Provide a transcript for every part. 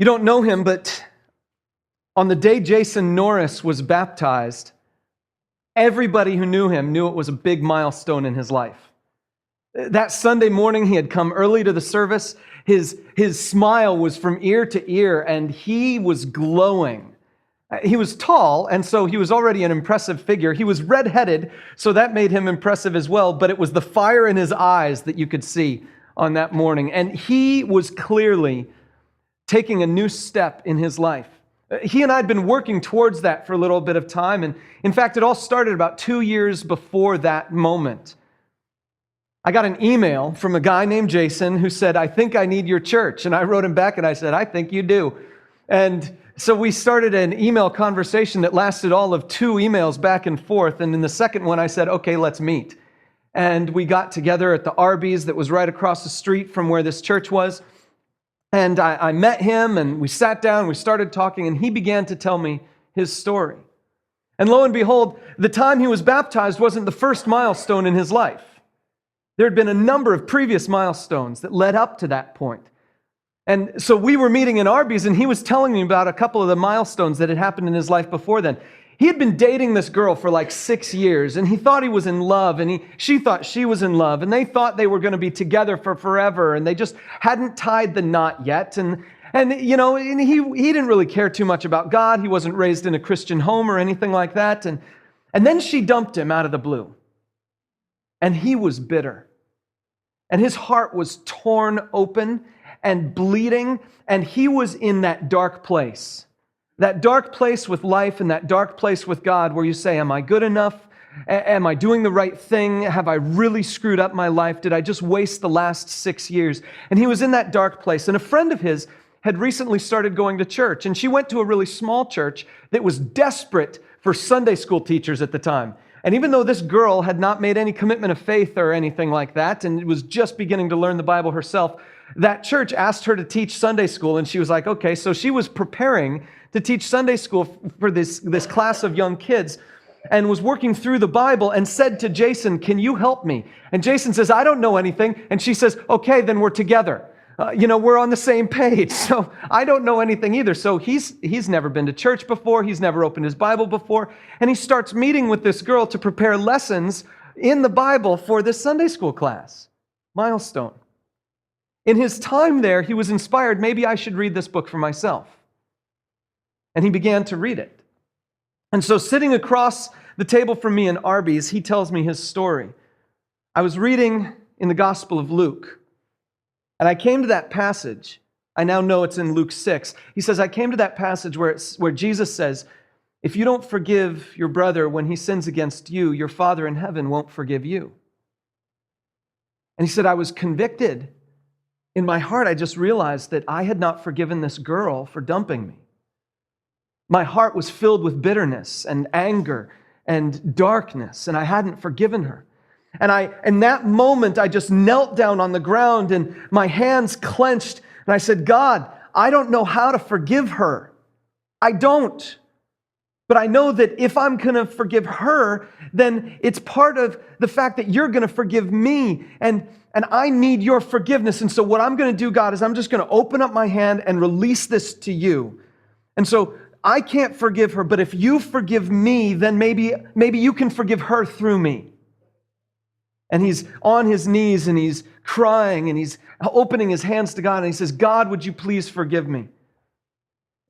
You don't know him, but on the day Jason Norris was baptized, everybody who knew him knew it was a big milestone in his life. That Sunday morning, he had come early to the service. His smile was from ear to ear, and he was glowing. He was tall, and so he was already an impressive figure. He was redheaded, so that made him impressive as well, but it was the fire in his eyes that you could see on that morning. And he was clearly taking a new step in his life. He and I had been working towards that for a little bit of time, and in fact, it all started about 2 years before that moment. I got an email from a guy named Jason who said, "I think I need your church." And I wrote him back and I said, "I think you do." And so we started an email conversation that lasted all of 2 emails back and forth. And in the second one, I said, "Okay, let's meet." And we got together at the Arby's that was right across the street from where this church was. And I met him and we sat down, we started talking, and he began to tell me his story. And lo and behold, the time he was baptized wasn't the first milestone in his life. There had been a number of previous milestones that led up to that point. And so we were meeting in Arby's, and he was telling me about a couple of the milestones that had happened in his life before then. He had been dating this girl for like 6 years, and he thought he was in love, and she thought she was in love, and they thought they were going to be together for forever, and they just hadn't tied the knot yet. And he didn't really care too much about God. He wasn't raised in a Christian home or anything like that. And then she dumped him out of the blue. And he was bitter. And his heart was torn open and bleeding. And he was in that dark place. That dark place with life and that dark place with God where you say, am I good enough? Am I doing the right thing? Have I really screwed up my life? Did I just waste the last 6 years? And he was in that dark place. And a friend of his had recently started going to church. And she went to a really small church that was desperate for Sunday school teachers at the time. And even though this girl had not made any commitment of faith or anything like that, and was just beginning to learn the Bible herself, that church asked her to teach Sunday school, and she was like, okay. So she was preparing to teach Sunday school for this class of young kids, and was working through the Bible and said to Jason, "Can you help me?" And Jason says, "I don't know anything." And she says, "Okay, then we're together. We're on the same page." So I don't know anything either. So he's never been to church before. He's never opened his Bible before. And he starts meeting with this girl to prepare lessons in the Bible for this Sunday school class. Milestone. In his time there, he was inspired, maybe I should read this book for myself. And he began to read it. And so sitting across the table from me in Arby's, he tells me his story. I was reading in the Gospel of Luke. And I came to that passage. I now know it's in Luke 6. He says, I came to that passage where Jesus says, if you don't forgive your brother when he sins against you, your Father in heaven won't forgive you. And he said, I was convicted. In my heart, I just realized that I had not forgiven this girl for dumping me. My heart was filled with bitterness and anger and darkness, and I hadn't forgiven her. And in that moment, I just knelt down on the ground and my hands clenched. And I said, God, I don't know how to forgive her. I don't. But I know that if I'm going to forgive her, then it's part of the fact that you're going to forgive me. And I need your forgiveness. And so what I'm going to do, God, is I'm just going to open up my hand and release this to you. And so I can't forgive her, but if you forgive me, then maybe you can forgive her through me. And he's on his knees and he's crying and he's opening his hands to God and he says, God, would you please forgive me?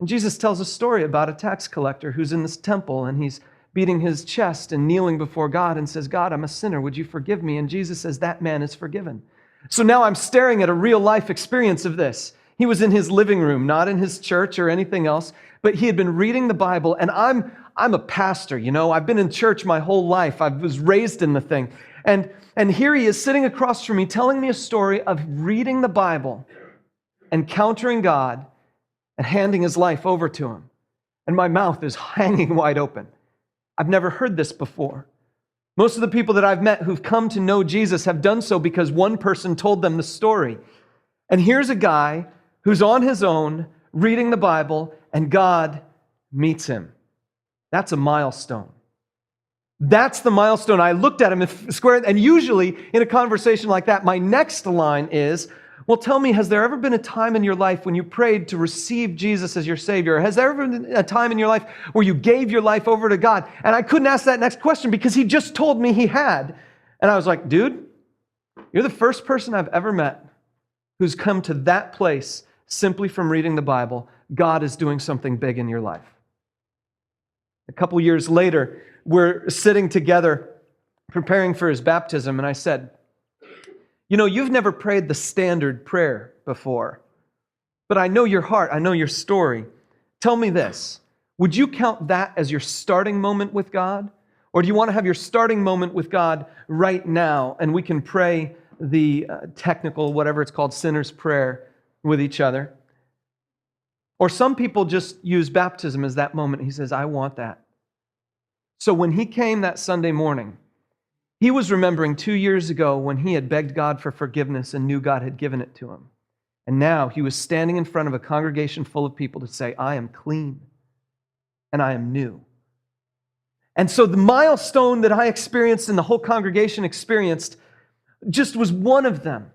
And Jesus tells a story about a tax collector who's in this temple and he's beating his chest and kneeling before God and says, God, I'm a sinner. Would you forgive me? And Jesus says, that man is forgiven. So now I'm staring at a real life experience of this. He was in his living room, not in his church or anything else, but he had been reading the Bible. And I'm a pastor, I've been in church my whole life. I was raised in the thing. And here he is sitting across from me telling me a story of reading the Bible, encountering God, and handing his life over to him. And my mouth is hanging wide open. I've never heard this before. Most of the people that I've met who've come to know Jesus have done so because one person told them the story. And here's a guy who's on his own reading the Bible, and God meets him. That's a milestone. That's the milestone. I looked at him square, and usually in a conversation like that, my next line is, Well, tell me, has there ever been a time in your life when you prayed to receive Jesus as your Savior? Has there ever been a time in your life where you gave your life over to God? And I couldn't ask that next question because he just told me he had. And I was like, dude, you're the first person I've ever met who's come to that place simply from reading the Bible. God is doing something big in your life. A couple years later, we're sitting together preparing for his baptism, and I said, you know, you've never prayed the standard prayer before, but I know your heart, I know your story. Tell me this, would you count that as your starting moment with God? Or do you want to have your starting moment with God right now, and we can pray the technical, whatever it's called, sinner's prayer with each other? Or some people just use baptism as that moment. He says, I want that. So when he came that Sunday morning, he was remembering 2 years ago when he had begged God for forgiveness and knew God had given it to him. And now he was standing in front of a congregation full of people to say, I am clean and I am new. And so the milestone that I experienced and the whole congregation experienced just was one of them.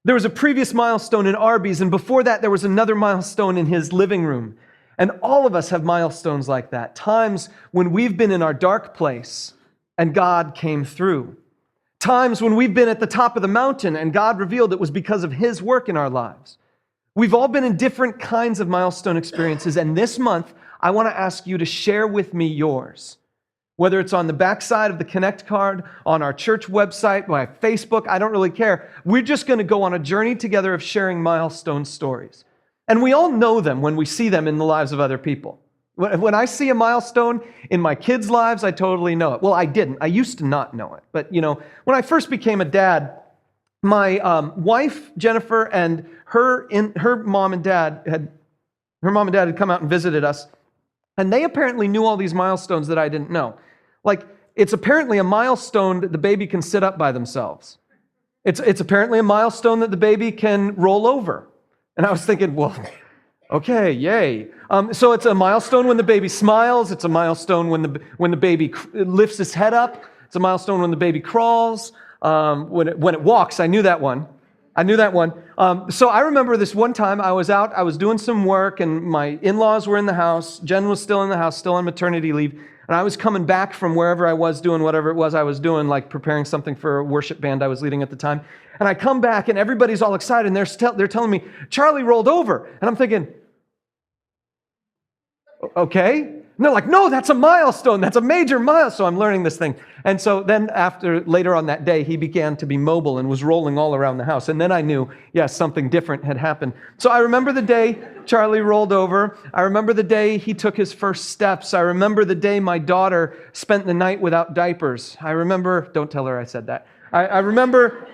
There was a previous milestone in Arby's, and before that there was another milestone in his living room. And all of us have milestones like that, times when we've been in our dark place and God came through. Times when we've been at the top of the mountain and God revealed it was because of his work in our lives. We've all been in different kinds of milestone experiences, and this month I want to ask you to share with me yours. Whether it's on the backside of the Connect card, on our church website, by Facebook, I don't really care. We're just going to go on a journey together of sharing milestone stories. And we all know them when we see them in the lives of other people. When I see a milestone in my kids' lives, I totally know it. Well, I didn't. I used to not know it. But, you know, when I first became a dad, my wife, Jennifer, and her mom and dad had come out and visited us. And they apparently knew all these milestones that I didn't know. Like, it's apparently a milestone that the baby can sit up by themselves. It's apparently a milestone that the baby can roll over. And I was thinking, well, okay, yay. So it's a milestone when the baby smiles. It's a milestone when the baby lifts his head up. It's a milestone when the baby crawls. When it walks, I knew that one. So I remember this one time I was out, I was doing some work, and my in-laws were in the house. Jen was still in the house, still on maternity leave. And I was coming back from wherever I was doing whatever it was I was doing, like preparing something for a worship band I was leading at the time. And I come back, and everybody's all excited, and they're telling me, Charlie rolled over. And I'm thinking, okay. And they're like, no, that's a milestone. That's a major milestone. I'm learning this thing. And so then later on that day, he began to be mobile and was rolling all around the house. And then I knew, yes, something different had happened. So I remember the day Charlie rolled over. I remember the day he took his first steps. I remember the day my daughter spent the night without diapers. I remember, don't tell her I said that. I remember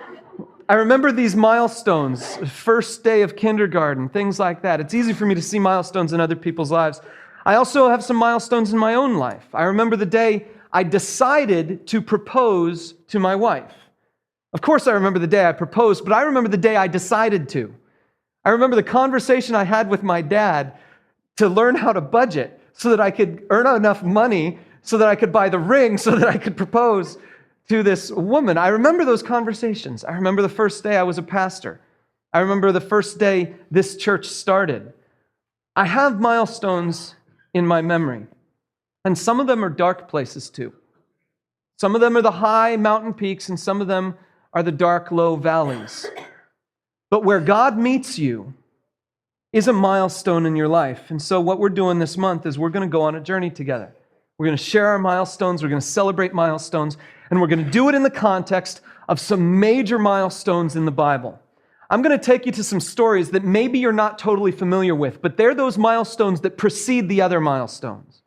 these milestones, first day of kindergarten, things like that. It's easy for me to see milestones in other people's lives. I also have some milestones in my own life. I remember the day I decided to propose to my wife. Of course, I remember the day I proposed, but I remember the day I decided to. I remember the conversation I had with my dad to learn how to budget so that I could earn enough money so that I could buy the ring so that I could propose to this woman. I remember those conversations. I remember the first day I was a pastor. I remember the first day this church started. I have milestones in my memory. And some of them are dark places too. Some of them are the high mountain peaks, and some of them are the dark, low valleys. But where God meets you is a milestone in your life. And so what we're doing this month is we're going to go on a journey together. We're going to share our milestones, we're going to celebrate milestones, and we're going to do it in the context of some major milestones in the Bible. I'm going to take you to some stories that maybe you're not totally familiar with, but they're those milestones that precede the other milestones.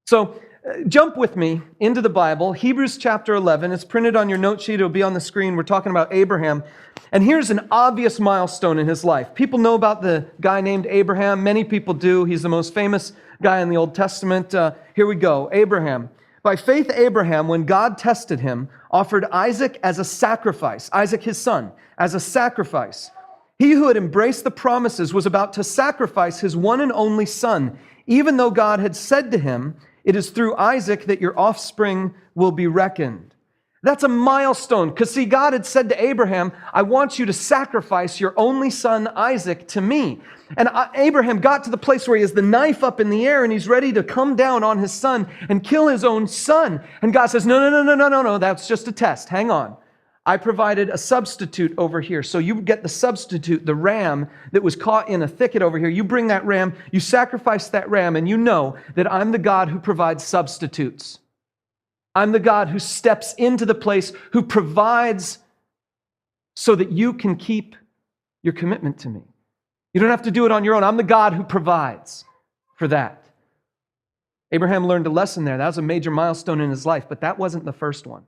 So jump with me into the Bible, Hebrews chapter 11. It's printed on your note sheet. It'll be on the screen. We're talking about Abraham. And here's an obvious milestone in his life. People know about the guy named Abraham. Many people do. He's the most famous guy in the Old Testament. Here we go. Abraham. By faith, Abraham, when God tested him, offered Isaac as a sacrifice, Isaac his son, as a sacrifice. He who had embraced the promises was about to sacrifice his one and only son, even though God had said to him, "It is through Isaac that your offspring will be reckoned." That's a milestone. Because see, God had said to Abraham, I want you to sacrifice your only son, Isaac, to me. And Abraham got to the place where he has the knife up in the air and he's ready to come down on his son and kill his own son. And God says, no, that's just a test. Hang on. I provided a substitute over here. So you get the substitute, the ram that was caught in a thicket over here. You bring that ram, you sacrifice that ram, and you know that I'm the God who provides substitutes. I'm the God who steps into the place, who provides so that you can keep your commitment to me. You don't have to do it on your own. I'm the God who provides for that. Abraham learned a lesson there. That was a major milestone in his life, but that wasn't the first one.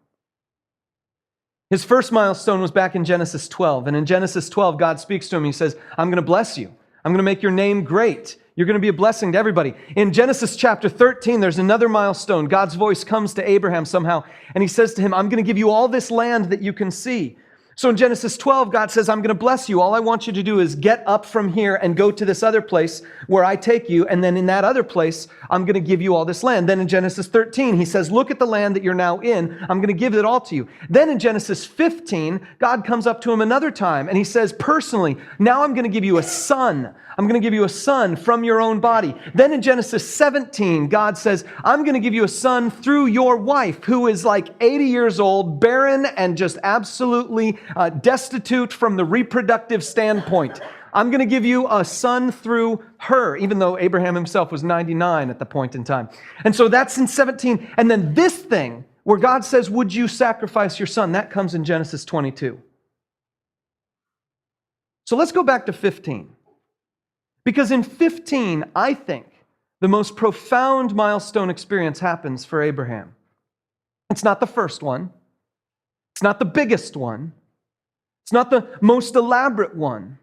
His first milestone was back in Genesis 12. And in Genesis 12, God speaks to him. He says, I'm going to bless you. I'm going to make your name great. You're going to be a blessing to everybody. In Genesis chapter 13, there's another milestone. God's voice comes to Abraham somehow, and he says to him, I'm going to give you all this land that you can see. So in Genesis 12, God says, I'm going to bless you. All I want you to do is get up from here and go to this other place where I take you. And then in that other place, I'm going to give you all this land. Then in Genesis 13, he says, look at the land that you're now in. I'm going to give it all to you. Then in Genesis 15, God comes up to him another time and he says, personally, now I'm going to give you a son. I'm going to give you a son from your own body. Then in Genesis 17, God says, I'm going to give you a son through your wife who is like 80 years old, barren and just absolutely destitute from the reproductive standpoint. I'm going to give you a son through her, even though Abraham himself was 99 at the point in time. And so that's in 17. And then this thing where God says, would you sacrifice your son? That comes in Genesis 22. So let's go back to 15. Because in 15, I think the most profound milestone experience happens for Abraham. It's not the first one. It's not the biggest one. It's not the most elaborate one.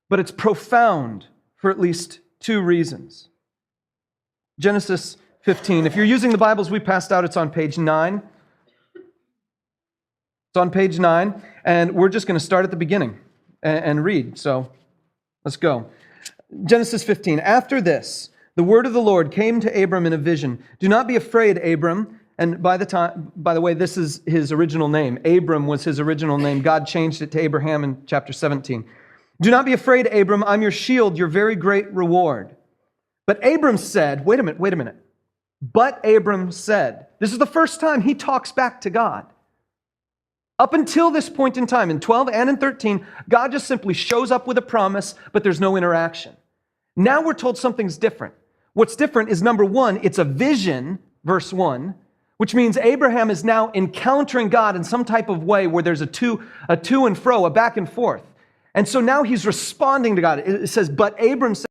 But it's profound for at least two reasons. Genesis 15. If you're using the Bibles we passed out, it's on page 9. It's on page 9. And we're just going to start at the beginning and read. So let's go. Genesis 15. After this, the word of the Lord came to Abram in a vision. Do not be afraid, Abram. And by the way, this is his original name. Abram was his original name. God changed it to Abraham in chapter 17. Do not be afraid, Abram. I'm your shield, your very great reward. But Abram said, wait a minute. But Abram said, this is the first time he talks back to God. Up until this point in time, in 12 and in 13, God just simply shows up with a promise, but there's no interaction. Now we're told something's different. What's different is, number one, it's a vision, verse 1, which means Abraham is now encountering God in some type of way where there's a to and fro, a back and forth. And so now he's responding to God. It says, but Abram said,